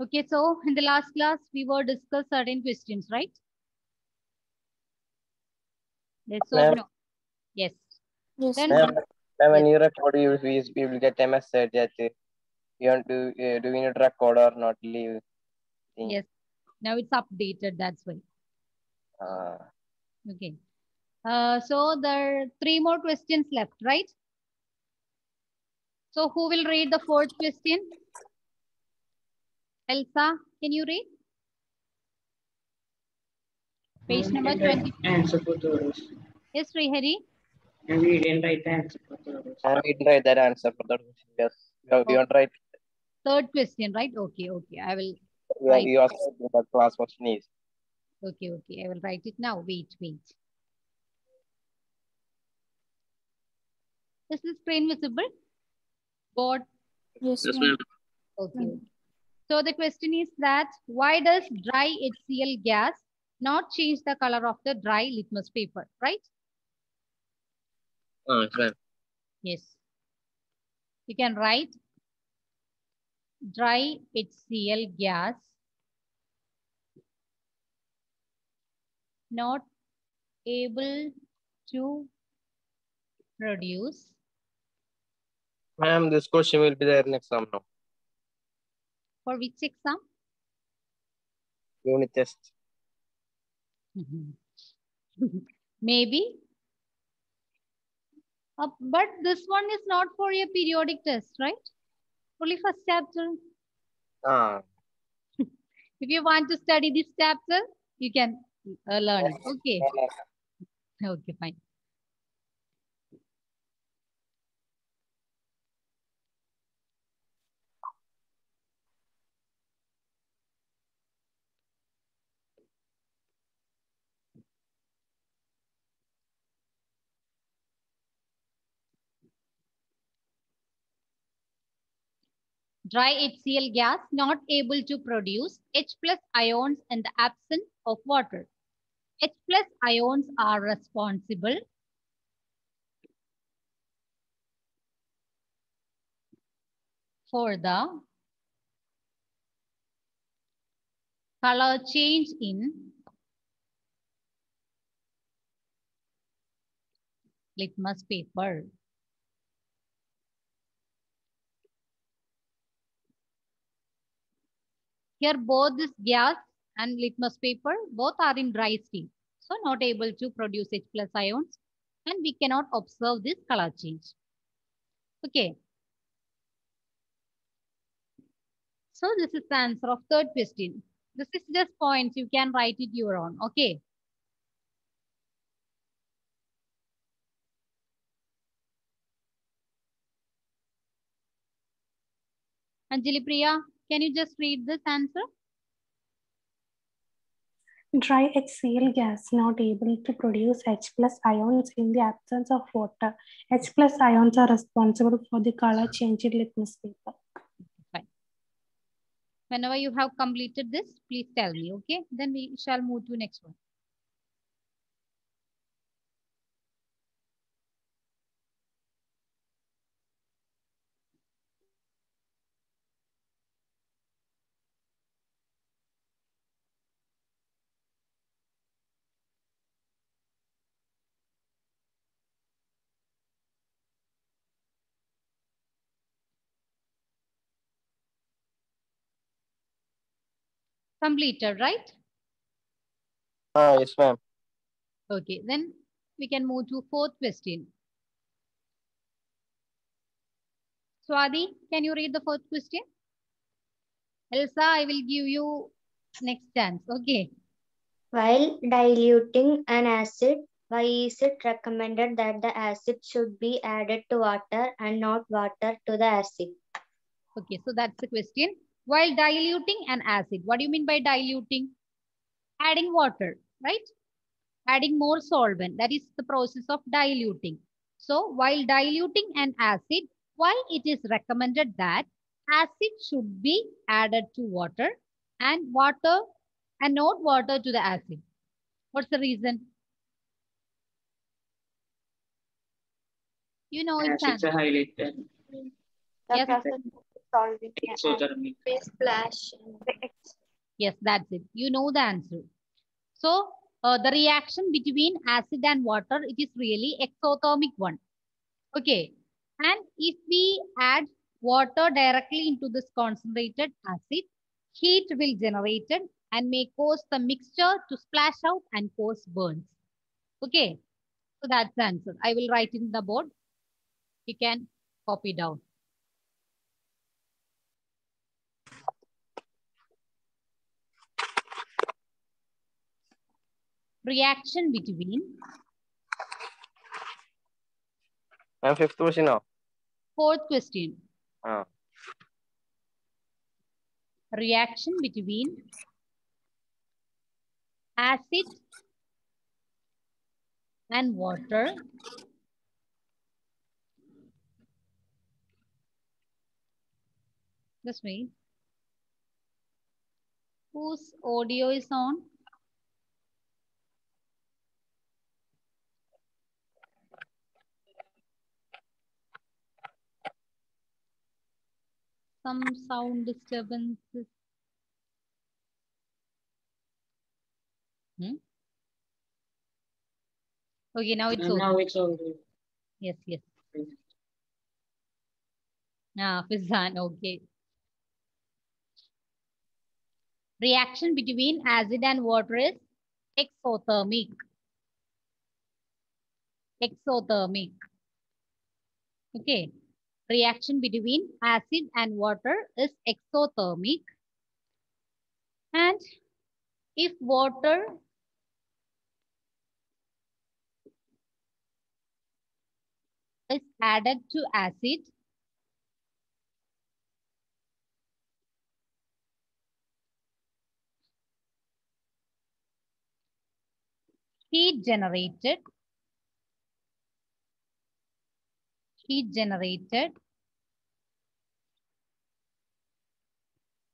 Okay, so in the last class, we were discuss certain questions, right? Yes or Ma'am, no? Yes. Yes, Then, ma'am, ma'am. ma'am, yes, when you record, we will get a message that you want to do we need to record or not leave thing. yes. Now it's updated, that's why. Uh, Okay. So there are three more questions left, right? So who will read the fourth question? Elsa, can you read? Page We number didn't write 20. answer for those. Yes, Srihari. And we didn't write the answer for those. and we didn't write that answer for that question. Yes, we Oh, want to write. third question, right? Okay, okay. I will Yeah, write. you asked what class question is. Okay, okay. I will write it now. Wait, wait. Is the screen visible? Board. Yes, Yes, ma'am. ma'am. Okay, okay. So the question is that why does dry HCl gas not change the color of the dry litmus paper, right? Yes, ma'am. Yes. You can write dry HCl gas not able to produce. Ma'am, this question will be there next exam now. For which exam? Unit test. Maybe. But this one is not for a periodic test, right? Only first chapter. Ah, If you want to study this chapter, you can learn it. Okay. Okay, fine. Dry HCl gas not able to produce H plus ions in the absence of water. H plus ions are responsible for the color change in litmus paper. Here both this gas and litmus paper both are in dry state. So not able to produce H plus ions and we cannot observe this color change. Okay. So this is the answer of third question. This is just points. You can write it your own. Okay. Anjali Priya, can you just read this answer? Dry HCl gas not able to produce H plus ions in the absence of water. H plus ions are responsible for the color change in litmus paper. Fine. Whenever you have completed this, please tell me. Okay. Then we shall move to next one. Completed, right? ah, yes, ma'am. Okay. Then we can move to fourth question. Swati, can you read the fourth question? Elsa, I will give you next chance. Okay. While diluting an acid, why is it recommended that the acid should be added to water and not water to the acid? Okay. So that's the question. While diluting an acid, what do you mean by diluting? Adding water, right? Adding more solvent. That is the process of diluting. So while diluting an acid, why it is recommended that acid should be added to water and water and not water to the acid? What's the reason? You know its Acids are answer. highlighted. Yes. solving a Exothermic. splash. Yes, that's it. You know the answer. So the reaction between acid and water, it is really exothermic one. Okay. And if we add water directly into this concentrated acid, heat will generated and may cause the mixture to splash out and cause burns. Okay. So that's the answer. I will write in the board. You can copy down. Reaction between Ma'am, fifth question now. fourth question. Ah. Reaction between acid and water this way. Whose audio is on? Some sound disturbances. Okay, now it's And okay. now it's all good. Yes, yes. Fizan, okay. Reaction between acid and water is exothermic. Exothermic. Okay. Reaction between acid and water is exothermic. And if water is added to acid, heat generated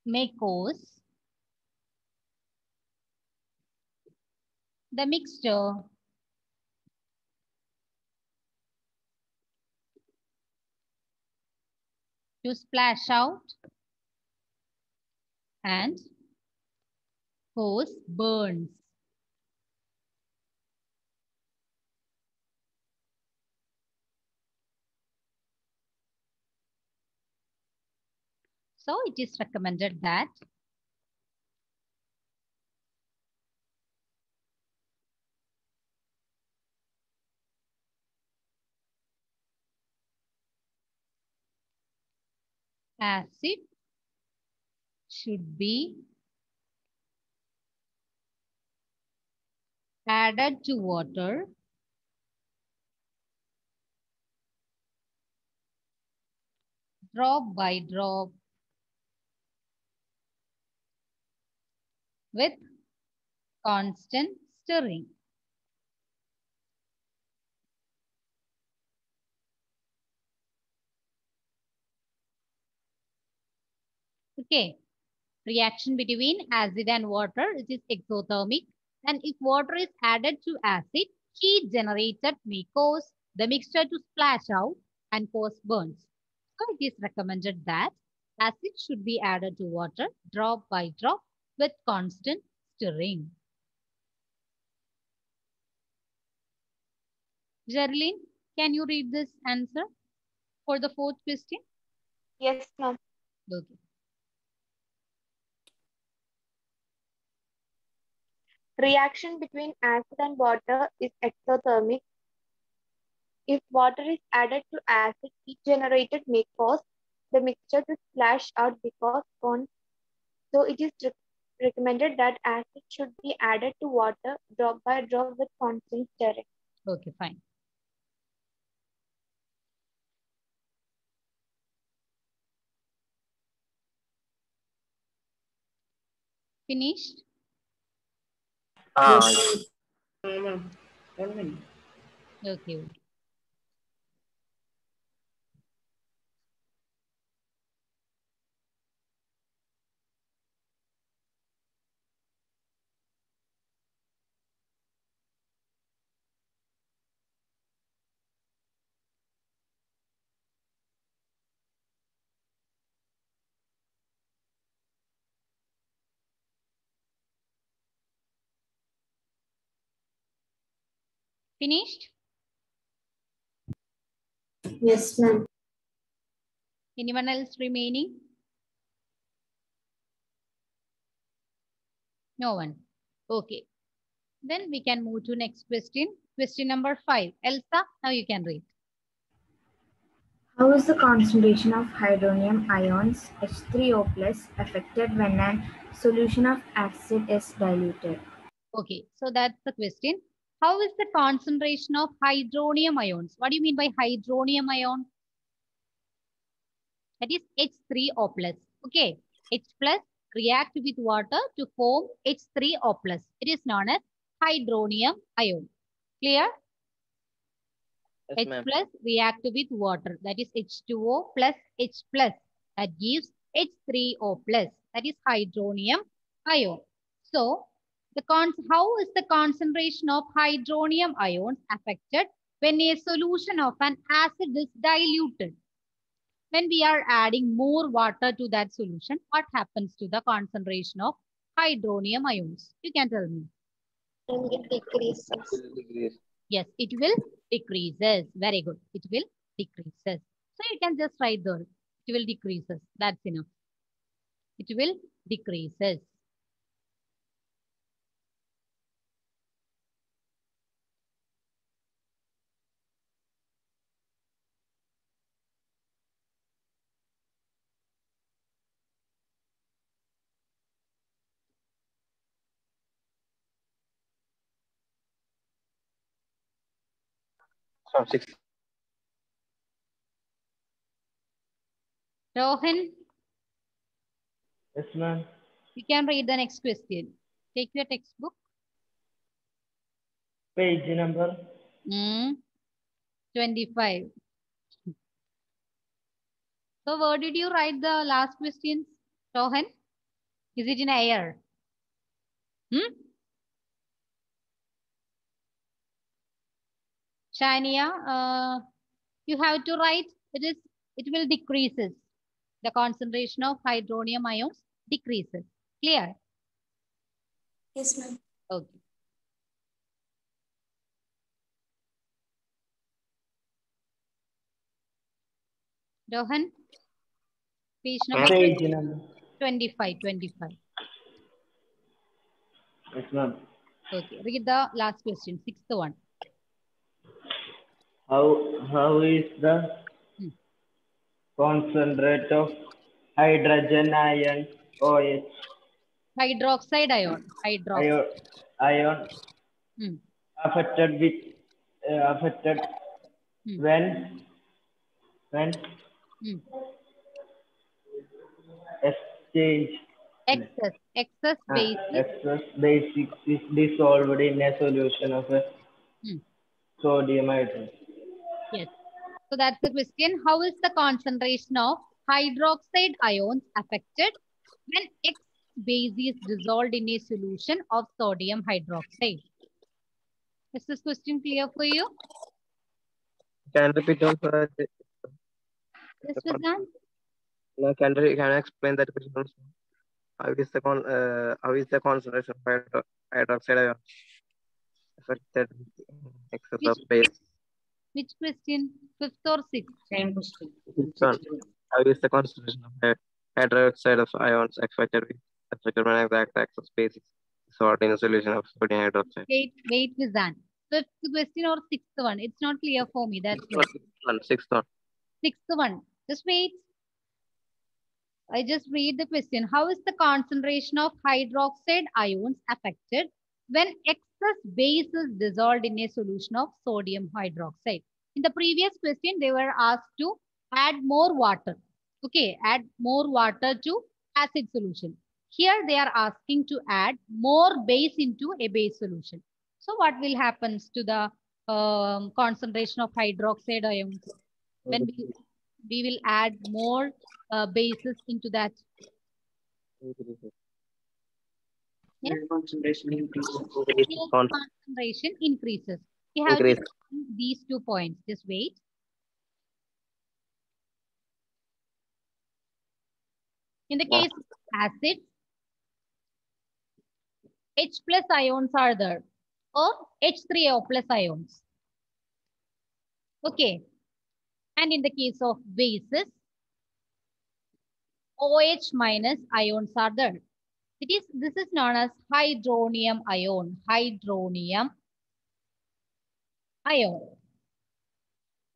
may cause the mixture to splash out and cause burns. So it is recommended that acid should be added to water drop by drop with constant stirring. Okay, reaction between acid and water, it is exothermic. And if water is added to acid, heat generated may cause the mixture to splash out and cause burns. So it is recommended that acid should be added to water drop by drop with constant stirring. Geraldine, can you read this answer for the fourth question? Yes, ma'am. Okay. Reaction between acid and water is exothermic. If water is added to acid, heat generated may cause the mixture to splash out because so it is recommended that acid should be added to water drop by drop with constant stirring. Okay, fine. Finished? Yes. Ma'am. 1 minute. Okay. Finished? Yes, ma'am. Anyone else remaining? No one. Okay. Then we can move to next question. Question number 5. Elsa, now you can read. How is the concentration of hydronium ions H3O plus affected when a solution of acid is diluted? Okay, so that's the question. How is the concentration of hydronium ions? What do you mean by hydronium ion? That is H3O plus. Okay, H plus react with water to form H3O plus. It is known as hydronium ion. Clear? Yes, H ma'am. plus react with water. That is H2O plus H plus. That gives H3O plus. That is hydronium ion. So, how is the concentration of hydronium ions affected when a solution of an acid is diluted? When we are adding more water to that solution, what happens to the concentration of hydronium ions? You can tell me. And it decreases. Degrees. Yes, it will decreases. Very good. It will decreases. So you can just write there. It will decreases. That's enough. It will decreases. From 6. Rohan, Yes, ma'am. you can read the next question. Take your textbook. Page number 25. So where did you write the last questions, Rohan? Is it in air? Shania, you have to write it will decreases. The concentration of hydronium ions decreases. Clear? Yes, ma'am. Okay. Rohan, page number page number. 25. Yes, ma'am. Okay, read the last question, sixth one. How is the concentrate of hydrogen ion OH Hydroxide ion. ion Hmm. affected Hmm. when Hmm. exchange Excess basis. excess basics is dissolved in a solution of a sodium hydroxide. Yes. So that's the question. How is the concentration of hydroxide ions affected when X base is dissolved in a solution of sodium hydroxide? Is this question clear for you? Can repeat also? Yes, Vizan? No, can I explain that question also? How is the concentration of hydroxide ion affected excess of base? Which question? Fifth or sixth? Same question. How is the concentration of hydroxide of ions affected when exact excess base is dissolved in a solution of sodium hydroxide? Wait, Vizan. Fifth question or sixth one? It's not clear for me. That's why. Sixth one. Sixth one. Just wait. I just read the question. How is the concentration of hydroxide ions affected when excess base is dissolved in a solution of sodium hydroxide? In the previous question, they were asked to add more water. Okay, add more water to acid solution. Here they are asking to add more base into a base solution. So what will happen to the concentration of hydroxide ions when we will add more bases into that? Yes? Concentration increases. Yes, concentration increases. We have to these 2 points. Just wait. In the case of acids, H plus ions are there or H3O plus ions. Okay. And in the case of bases, OH minus ions are there. This is known as hydronium ion. Hydronium ion.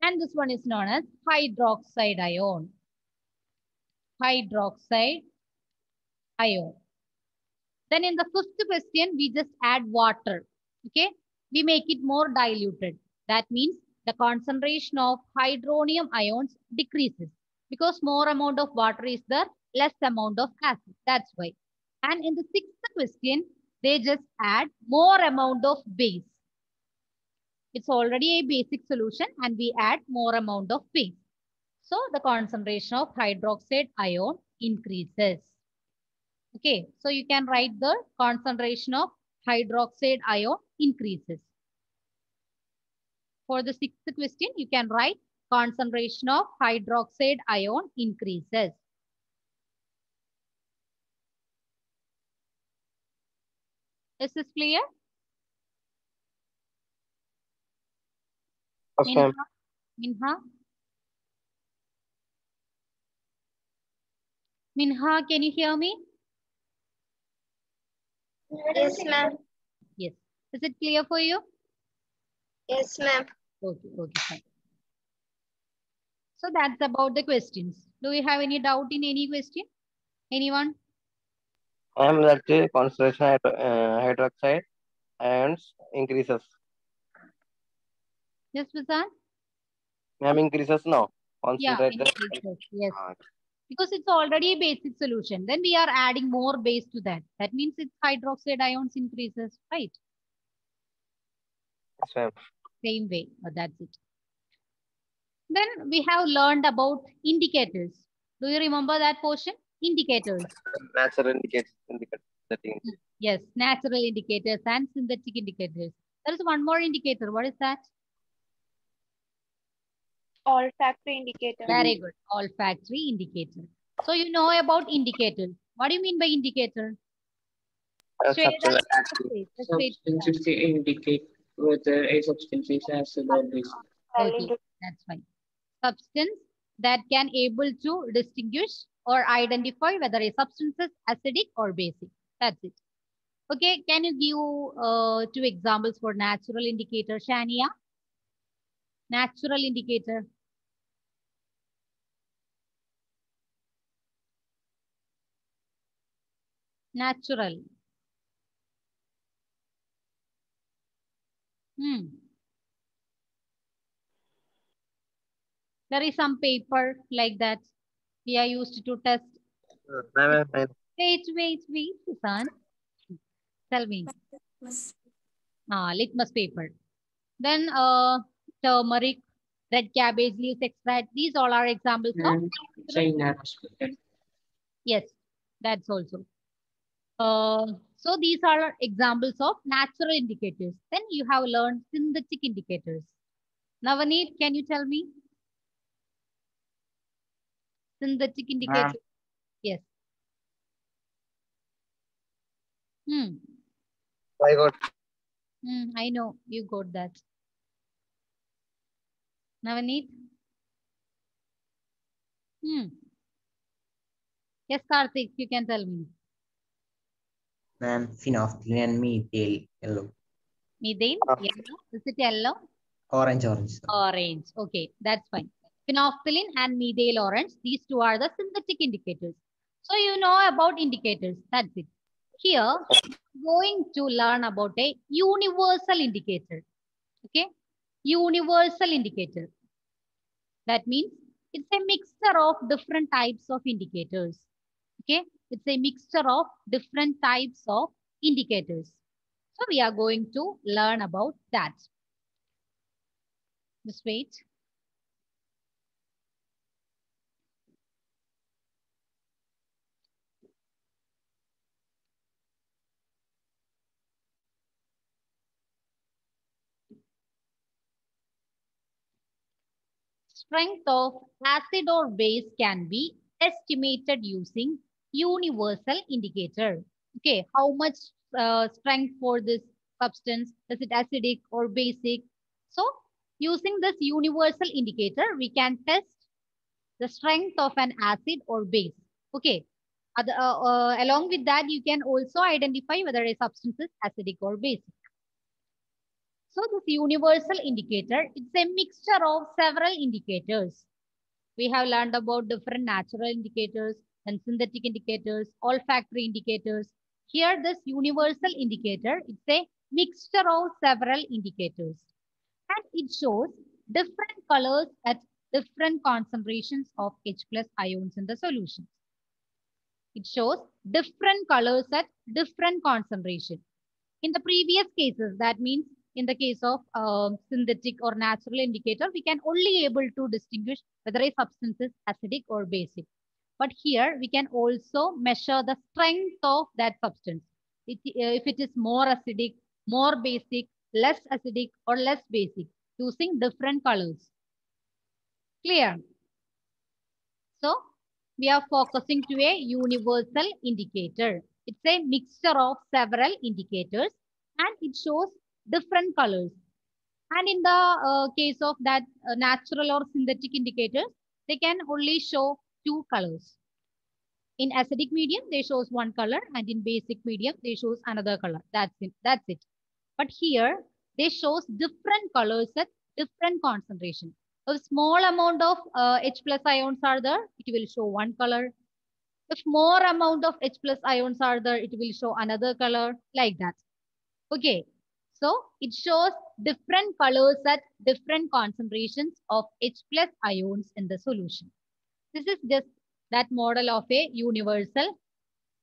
And this one is known as hydroxide ion. Hydroxide ion. Then in the fifth question, we just add water. Okay. We make it more diluted. That means the concentration of hydronium ions decreases because more amount of water is there, less amount of acid. That's why. And in the sixth question, they just add more amount of base. It's already a basic solution and we add more amount of base. So the concentration of hydroxide ion increases. Okay, so you can write the concentration of hydroxide ion increases. For the sixth question, you can write concentration of hydroxide ion increases. Is this clear? Minha? Minha? Minha, can you hear me? Yes, ma'am. Yes. Is it clear for you? Yes, ma'am. Okay, okay, fine. So that's about the questions. Do you have any doubt in any question? Anyone? That concentration hydroxide ions increases. Yes, Visan? Ma'am, increases now. Yeah, increases. Yes. Because it's already a basic solution. Then we are adding more base to that. That means its hydroxide ions increases, right? Yes, ma'am. Same way. That's it. Then we have learned about indicators. Do you remember that portion? Indicators. Natural indicators. Yes, natural indicators and synthetic indicators. There is one more indicator. What is that? Olfactory indicator. Very good. Olfactory indicator. So you know about indicators. What do you mean by indicator? Substances indicate whether a substance is acid or base. Okay, that's fine. Substance that can able to distinguish or identify whether a substance is acidic or basic. That's it. Okay, can you give 2 examples for natural indicator, Shania? Natural indicator. Natural. There is some paper like that we are used to test. Wait, Susan. Tell me. Litmus paper. Then turmeric, red cabbage leaves extract. These all are examples of. Yes, that's also. So these are examples of natural indicators. Then you have learned synthetic indicators. Navaneet, can you tell me? Synthetic indicators. Yes. I got. I know you got that. Navaneet? Yes, Karthik, you can tell me. Ma'am, phenolphthalein and methyl yellow. Methyl yellow. Is it yellow? Orange. Orange. Okay, that's fine. Phenolphthalein and methyl orange. These two are the synthetic indicators. So you know about indicators. That's it. Here, going to learn about a universal indicator. Okay, universal indicator. That means it's a mixture of different types of indicators. Okay, it's a mixture of different types of indicators. So we are going to learn about that. Just wait. Strength of acid or base can be estimated using universal indicator. Okay, how much strength for this substance? Is it acidic or basic? So Using this universal indicator, we can test the strength of an acid or base. Okay. Along with that, you can also identify whether a substance is acidic or basic. So this universal indicator, it's a mixture of several indicators. We have learned about different natural indicators and synthetic indicators, olfactory indicators. Here, this universal indicator, it's a mixture of several indicators. And it shows different colors at different concentrations of H+ ions in the solution. It shows different colors at different concentration. In the previous cases, that means in the case of synthetic or natural indicator, we can only able to distinguish whether a substance is acidic or basic. But here we can also measure the strength of that substance. If it is more acidic, more basic, less acidic or less basic, using different colors. Clear? So we are focusing to a universal indicator. It's a mixture of several indicators and it shows different colors. And in the case of that natural or synthetic indicators, they can only show two colors. In acidic medium, they shows one color, and in basic medium, they shows another color. That's it. That's it. But here, they shows different colors at different concentration. A small amount of H+ ions are there, it will show one color. If more amount of H+ ions are there, it will show another color, like that. Okay. So it shows different colors at different concentrations of H+ ions in the solution. This is just that model of a universal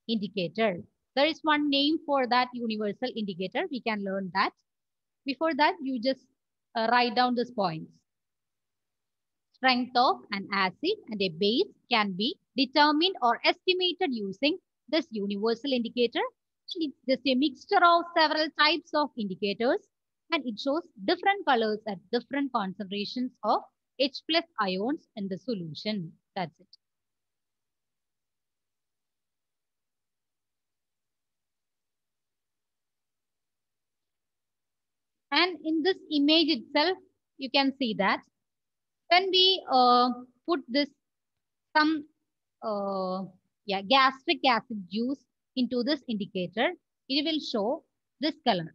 indicator. There is one name for that universal indicator. We can learn that. Before that, you just write down these points. Strength of an acid and a base can be determined or estimated using this universal indicator. It's just a mixture of several types of indicators and it shows different colors at different concentrations of H+ ions in the solution. That's it. And in this image itself, you can see that when we put this some gastric acid juice into this indicator, it will show this color.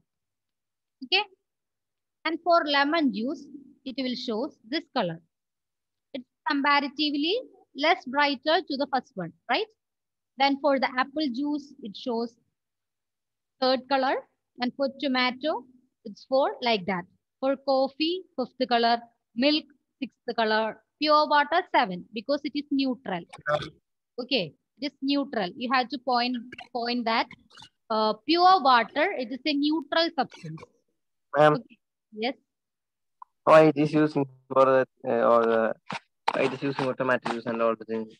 Okay. And for lemon juice, it will show this color. It's comparatively less brighter to the first one, right? Then for the apple juice, it shows third color. And for tomato, it's 4, like that. For coffee, 5th color. Milk, 6th color. Pure water, 7, because it is neutral. Okay, it is neutral. You have to point that pure water, it is a neutral substance. Okay. Yes. Why it is using for the why it is using for tomato juice and all the things?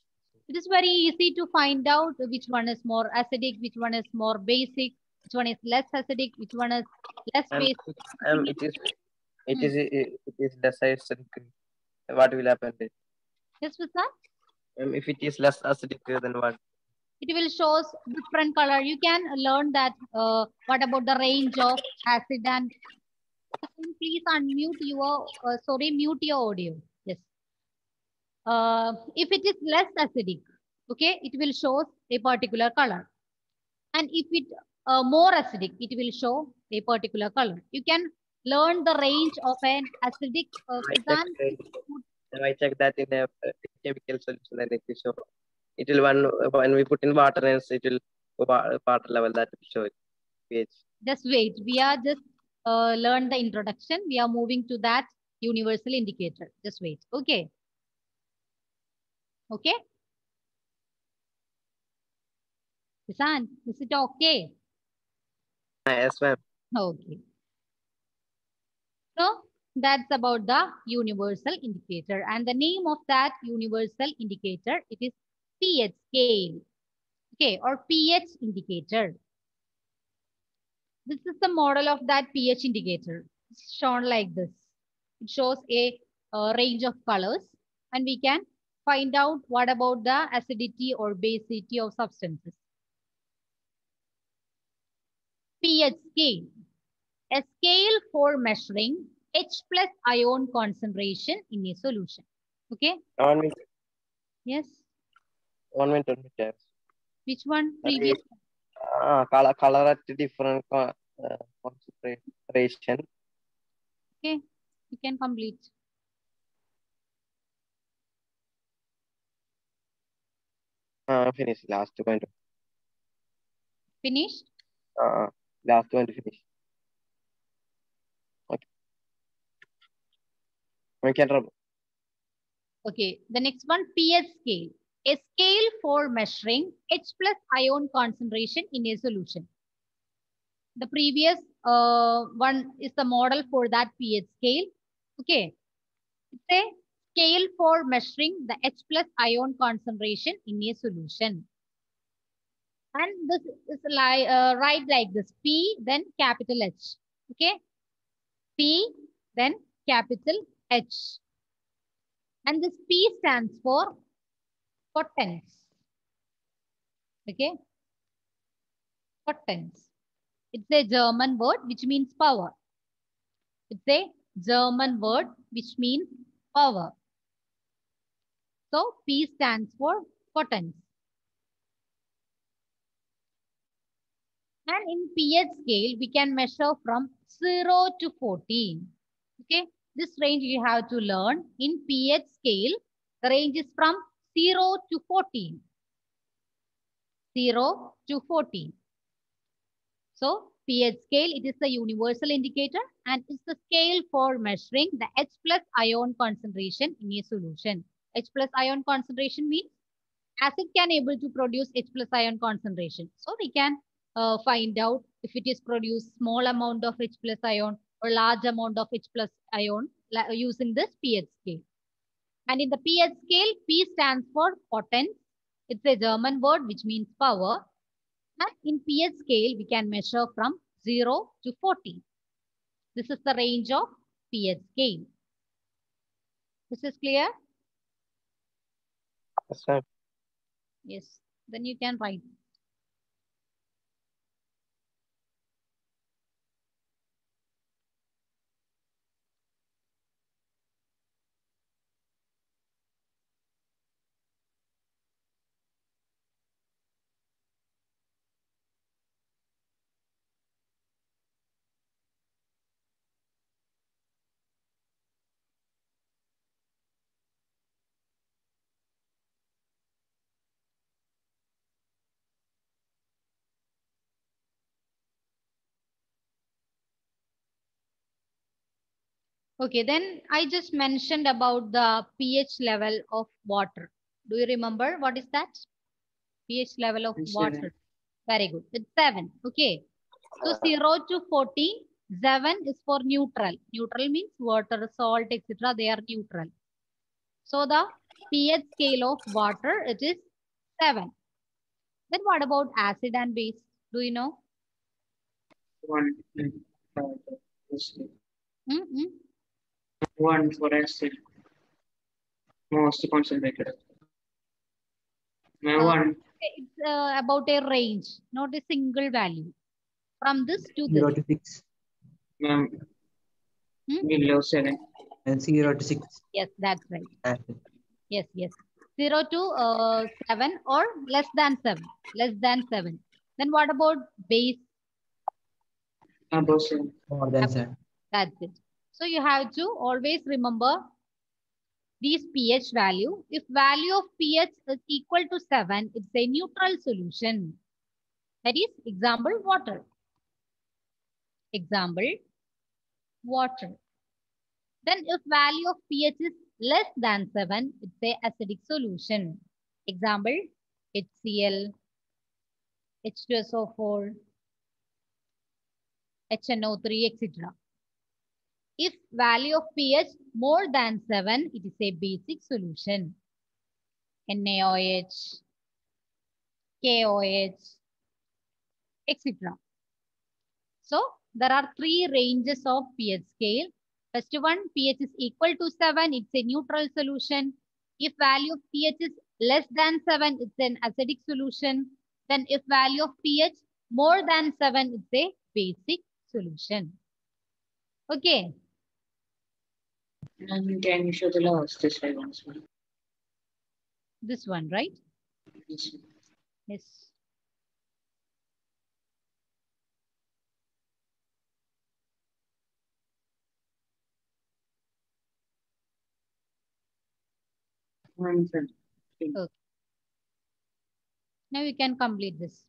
It is very easy to find out which one is more acidic, which one is more basic, which one is less acidic, which one is less basic. It is less acidic. What will happen? Yes, Visa? If it is less acidic, then what? It will show different color. You can learn that. What about the range of acid and please unmute your mute your audio. Yes. If it is less acidic, okay, it will show a particular color. And if it more acidic, it will show a particular color. You can learn the range of an acidic I check that in a chemical solution and it will show. It will when we put in water and it will water level that will show it. pH. Just wait. We are just learn the introduction. We are moving to that universal indicator. Just wait. Okay. Okay. Kisan, is it okay? Yes, ma'am. Okay. So that's about the universal indicator. And the name of that universal indicator, it is pH scale. Okay, or pH indicator. This is the model of that pH indicator. It's shown like this. It shows a range of colors and we can find out what about the acidity or basicity of substances. pH scale. A scale for measuring H plus ion concentration in a solution. Okay. 1 minute. Yes. 1 minute. 1 minute. Which one? Previous. Color at different concentration. Okay. You can complete. Finish. Last point. Finished? Last one to finish. Okay. We can rub. Okay. The next one, pH scale. A scale for measuring H plus ion concentration in a solution. The previous one is the model for that pH scale. Okay. It's a scale for measuring the H plus ion concentration in a solution. And this is like right like this: P, then capital H. Okay, P, then capital H. And this P stands for potence. Okay, potence. It's a German word which means power. It's a German word which means power. So P stands for potence. And in pH scale, we can measure from 0 to 14. Okay, this range you have to learn. In pH scale, the range is from 0 to 14. 0 to 14. So, pH scale, it is the universal indicator and it's the scale for measuring the H plus ion concentration in a solution. H plus ion concentration means acid can able to produce H plus ion concentration. So, we can find out if it is produced small amount of H plus ion or large amount of H plus ion using this pH scale. And in the pH scale, P stands for potence. It's a German word which means power. And in pH scale, we can measure from 0 to 14. This is the range of pH scale. This is clear? Yes, sir. Yes. Then you can write. Okay, then I just mentioned about the pH level of water. Do you remember what is that? pH level of water. Very good. It's 7. Okay. So 0 to 14, 7 is for neutral. Neutral means water, salt, etc. They are neutral. So the pH scale of water, it is 7. Then what about acid and base? Do you know? 1. Mm-hmm. 1 for acid. Most concentrated. 1. It's about a range, not a single value. From this to 0 this. to 6. Below 7. And 0 to 6. Yes, that's right. Acid. Yes, yes. 0 to 7 or less than 7. Less than 7. Then what about base? Above 7. More than 7. That's it. So you have to always remember these pH value. If value of pH is equal to 7, it's a neutral solution. That is example water. Example water. Then if value of pH is less than 7, it's a acidic solution. Example HCl, H2SO4, HNO3, etc. If value of pH more than 7, it is a basic solution. NaOH, KOH, etc. So there are 3 ranges of pH scale. First one, pH is equal to 7, it's a neutral solution. If value of pH is less than 7, it's an acidic solution. Then if value of pH more than 7, it's a basic solution. Okay. And can you show the last slide once more? This one, right? Yes. Yes. Okay. Okay. Now you can complete this.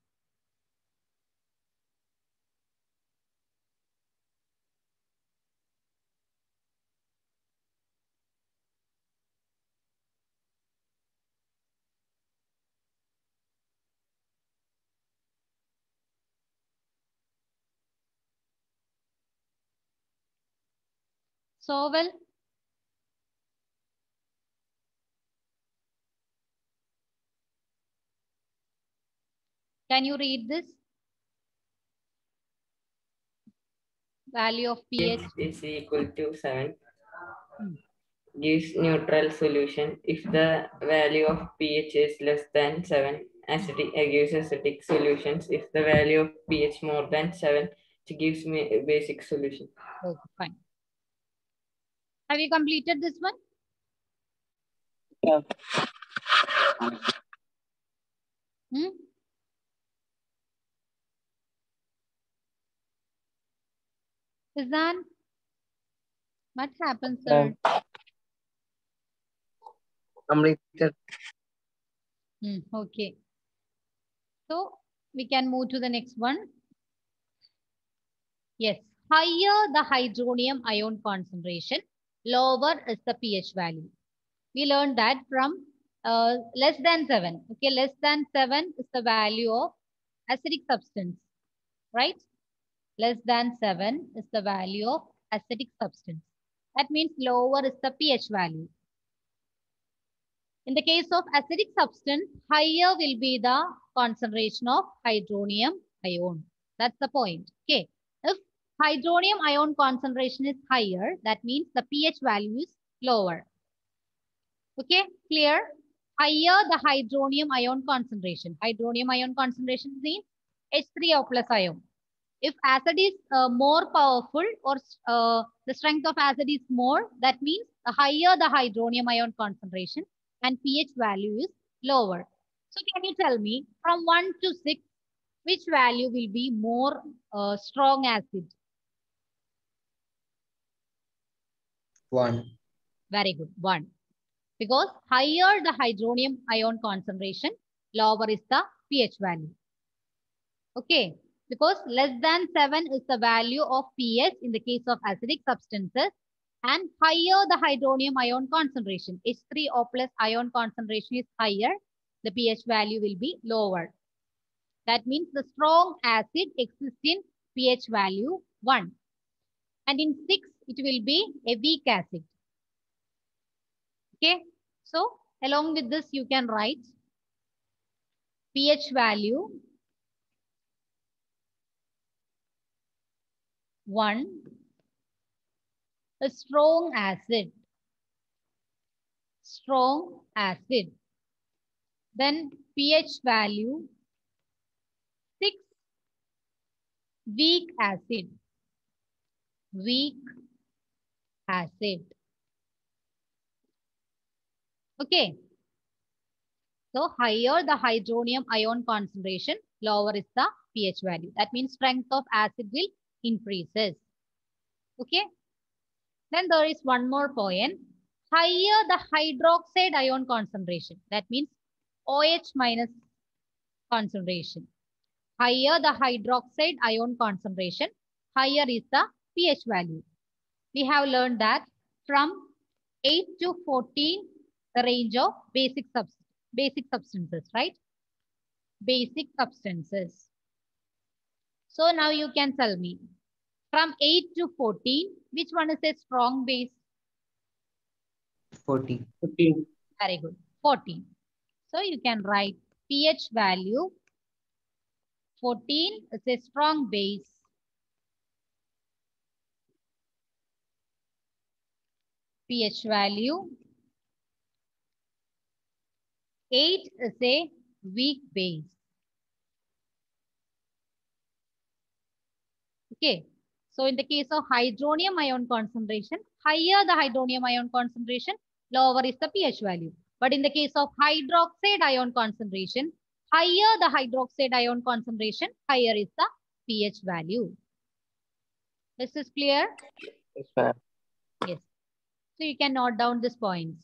So well. Can you read this? Value of pH is equal to 7 Hmm. gives neutral solution. If the value of pH is less than 7, acidic gives acidic solutions. If the value of pH more than 7, it gives me a basic solution. Okay, fine. Have you completed this one? Yeah. Hmm? Izan, what happened, sir? Completed. Okay. So we can move to the next one. Yes. Higher the hydronium ion concentration, lower is the pH value. We learned that from less than 7. Okay, less than 7 is the value of acidic substance, right? Less than 7 is the value of acidic substance. That means lower is the pH value. In the case of acidic substance, higher will be the concentration of hydronium ion. That's the point. Okay. If hydronium ion concentration is higher, that means the pH value is lower. Okay, clear? Higher the hydronium ion concentration. Hydronium ion concentration means H3O plus ion. If acid is more powerful or the strength of acid is more, that means the higher the hydronium ion concentration and pH value is lower. So can you tell me from 1 to 6, which value will be more strong acid? 1. Very good, 1. Because higher the hydronium ion concentration, lower is the pH value. Okay, because less than 7 is the value of pH in the case of acidic substances, and higher the hydronium ion concentration, H3O plus ion concentration is higher, the pH value will be lower. That means the strong acid exists in pH value 1. And in 6, it will be a weak acid. Okay, so along with this, you can write pH value 1, a strong acid. Strong acid. Then pH value 6, weak acid. Weak acid. Okay. So higher the hydronium ion concentration, lower is the pH value. That means strength of acid will increases. Okay. Then there is one more point. Higher the hydroxide ion concentration. That means OH minus concentration. Higher the hydroxide ion concentration, higher is the pH value. We have learned that from 8 to 14, the range of basic substances, right? Basic substances. So now you can tell me, from 8 to 14, which one is a strong base? 14. 14. Very good, 14. So you can write pH value 14 is a strong base. pH value 8 is a weak base. Okay. So in the case of hydronium ion concentration, higher the hydronium ion concentration, lower is the pH value. But in the case of hydroxide ion concentration, higher the hydroxide ion concentration, higher is the pH value. This is clear? Yes, ma'am. Yes. So you can note down these points.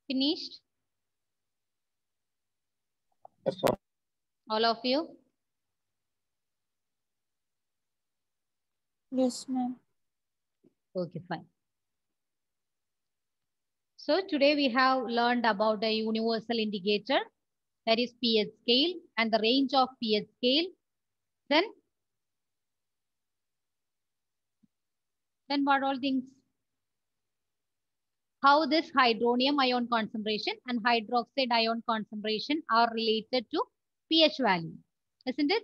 Finished? Yes, ma'am. All of you? Yes, ma'am. Okay, fine. So today we have learned about a universal indicator, that is pH scale and the range of pH scale. Then what all things? How this hydronium ion concentration and hydroxide ion concentration are related to pH value, isn't it?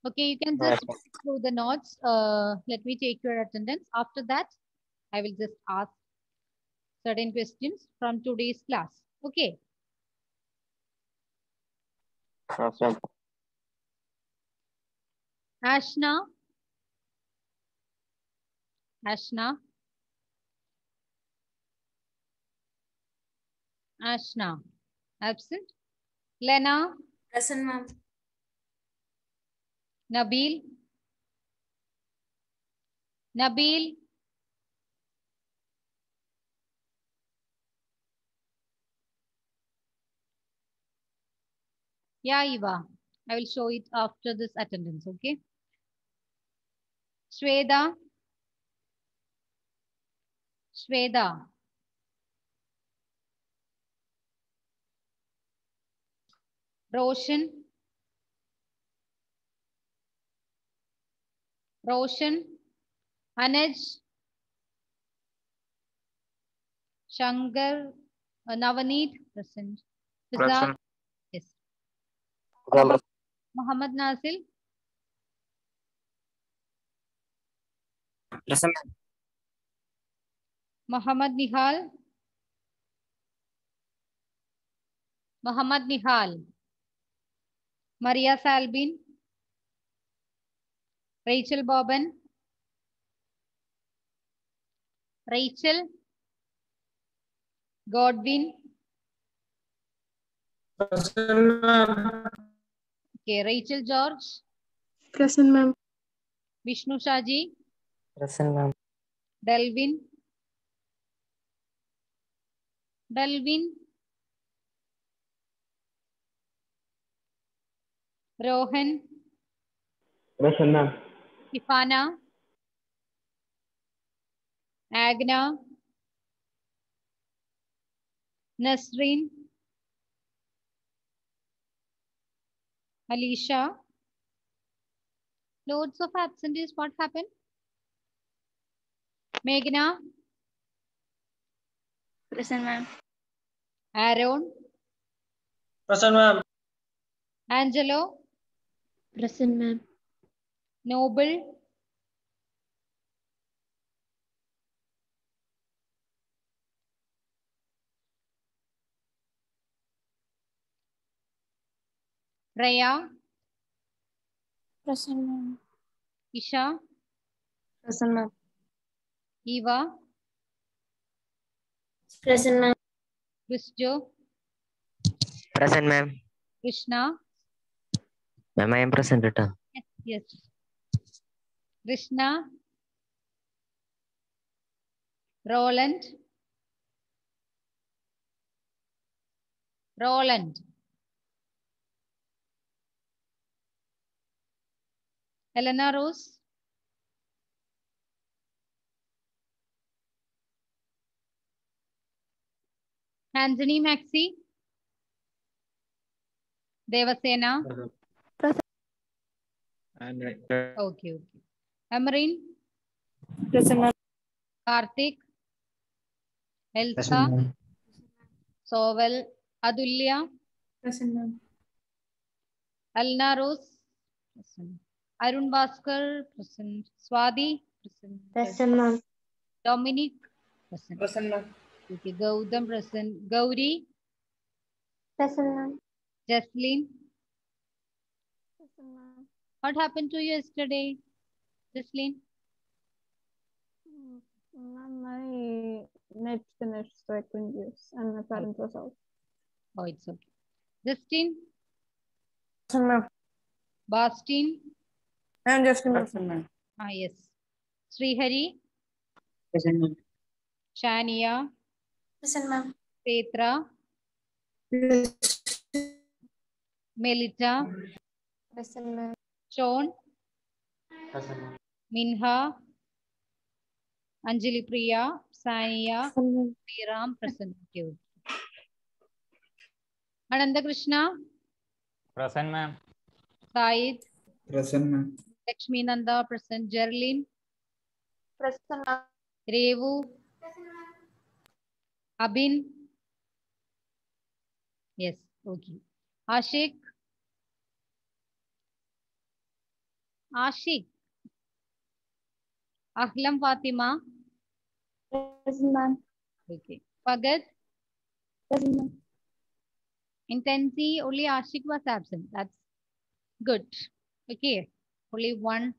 Okay, you can Yes, just ma'am. through the notes. Let me take your attendance. After that, I will just ask certain questions from today's class. Okay. Yes, ma'am. Ashna. Ashna. Ashna. Absent. Lena. Present, ma'am. Nabil. Nabil. Yeah, Eva. I will show it after this attendance, okay? Shweda. Shweda. Roshan. Roshan. Anuj. Shankar. Navaneet. Present. Fizal. Present. Yes. Present. Muhammad Nasil. Present. Muhammad Nihal. Muhammad Nihal. Maria Salbin. Rachel Boban. Rachel. Godwin. Present, ma'am. Okay, Rachel George. Present, ma'am. Vishnu Shaji. Present, ma'am. Delvin. Delvin. Rohan. Present, ma'am. Ifana. Agna. Nasreen. Alicia. Loads of absentees. What happened? Meghna. Present, ma'am. Aaron. Present, ma'am. Angelo. Present, ma'am. Noble. Raya. Present, ma'am. Isha. Present, ma'am. Eva. Present, ma'am. Krisjo. Present, ma'am. Krishna. Ma'am, I am present. Yes, yes. Krishna. Roland. Roland. Elena Rose. Anthony Maxi. Devasena. Okay, okay. Amarin. Present, ma'am. Karthik. Elsa. Sovel. Adulya. Present, ma'am. Alna Rose. Present. Arun Bhaskar. Present. Swadi. Present. Present, ma'am. Dominic. Present. Present, ma'am. Okay, Gautam. Present. Gauri. Present, ma'am. Jesslyn. Present, ma'am. What happened to you yesterday, Jesslyn? Ma'am, my net finished, so I couldn't use, and my parents was out. Oh, it's okay. Justin. Present, ma'am. Bastin. I'm just present, ma'am. Ah, yes. Srihari. Present, ma'am. Shania. Present, ma'am. Petra. Melita. Present, ma'am. Sean. Present, ma'am. Minha. Anjali Priya. Sania. Sriram. Present. Ananda Krishna. Present, ma'am. Said. Present, ma'am. Lakshmi Nanda. Present. Jerlin. Present, ma'am. Revu. Abin. Yes, okay. Ashik. Ashik. Ahlam Fatima. Present, ma'am. Okay. Pagat. Present, ma'am. Intensi, only Ashik was absent. That's good. Okay. Only one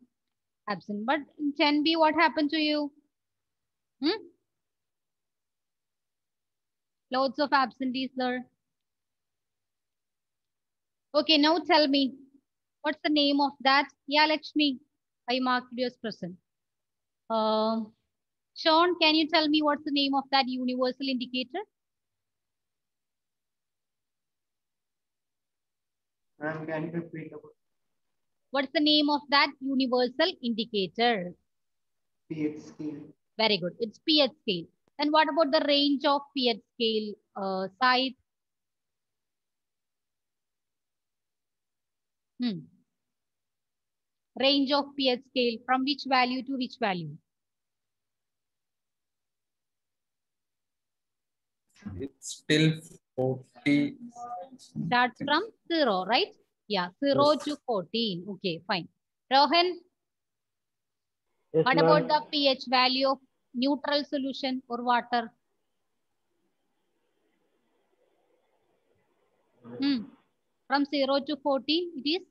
absent. But in 10B, what happened to you? Loads of absentees there. Okay, now tell me. What's the name of that? Yeah, Lakshmi. I marked you as present. Sean, can you tell me what's the name of that universal indicator? Ma'am, can you repeat the What's the name of that universal indicator? pH scale? Very good. It's pH scale. And what about the range of pH scale size? Range of pH scale from which value to which value? It's still 40. Starts from 0, right? Yeah, 0 Yes. to 14. Okay, fine. Rohan, Yes, what ma'am. about the pH value of neutral solution or water? From 0 to 14, it is?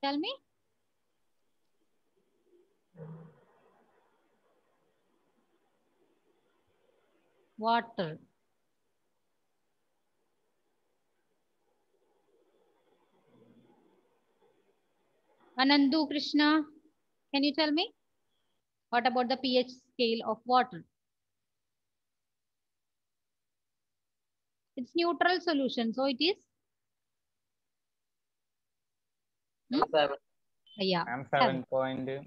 Tell me. Water. Anandu Krishna, can you tell me? What about the pH scale of water? It's neutral solution, so it is? 7. Yeah. I'm 7.7.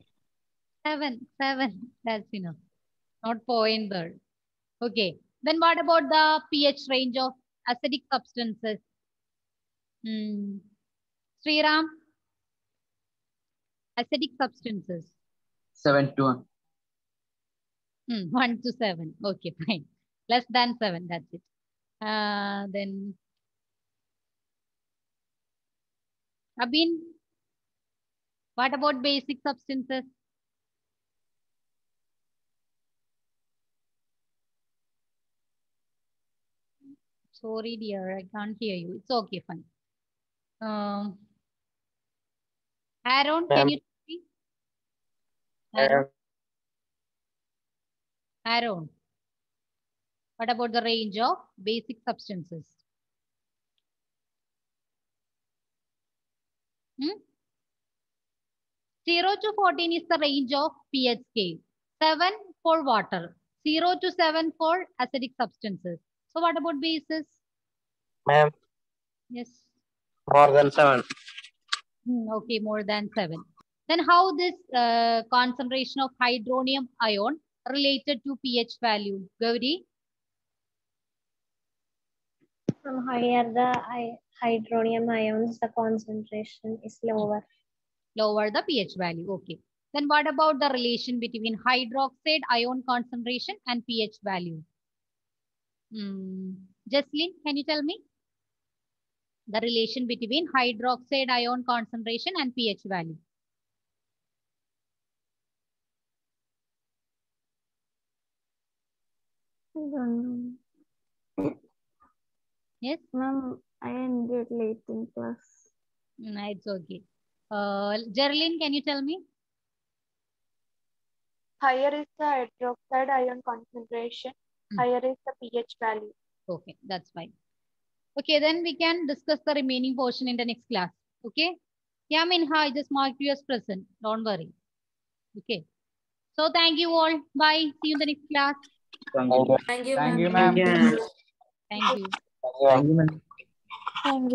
7. That's enough. Not point there. Okay. Then what about the pH range of acidic substances? Sriram? Acidic substances. 7 to 1. 1 to 7. Okay, fine. Less than 7. That's it. Then Abin, what about basic substances? Sorry, dear, I can't hear you. It's okay, fine. Aaron, can you speak? Aaron, what about the range of basic substances? 0 to 14 is the range of pH scale. 7 for water. 0 to 7 for acidic substances. So what about bases? Ma'am. Yes. More than 7. Okay, more than 7. Then how this concentration of hydronium ion related to pH value? Gauri? Higher the hydronium ions, the concentration is lower. Lower the pH value. Okay. Then what about the relation between hydroxide ion concentration and pH value? Jesslyn, can you tell me? The relation between hydroxide ion concentration and pH value. I don't know. Yes? Ma'am, I ended late in class. No, it's okay. Geraldine, can you tell me? Higher is the hydroxide ion concentration, higher is the pH value. Okay, that's fine. Okay, then we can discuss the remaining portion in the next class. Okay? Yeah, Minha, I just marked you as present. Don't worry. Okay. So thank you all. Bye. See you in the next class. Thank you, ma'am. Thank you. Thank you, ma'am. Thank you. Thank you, ma'am. Thank you.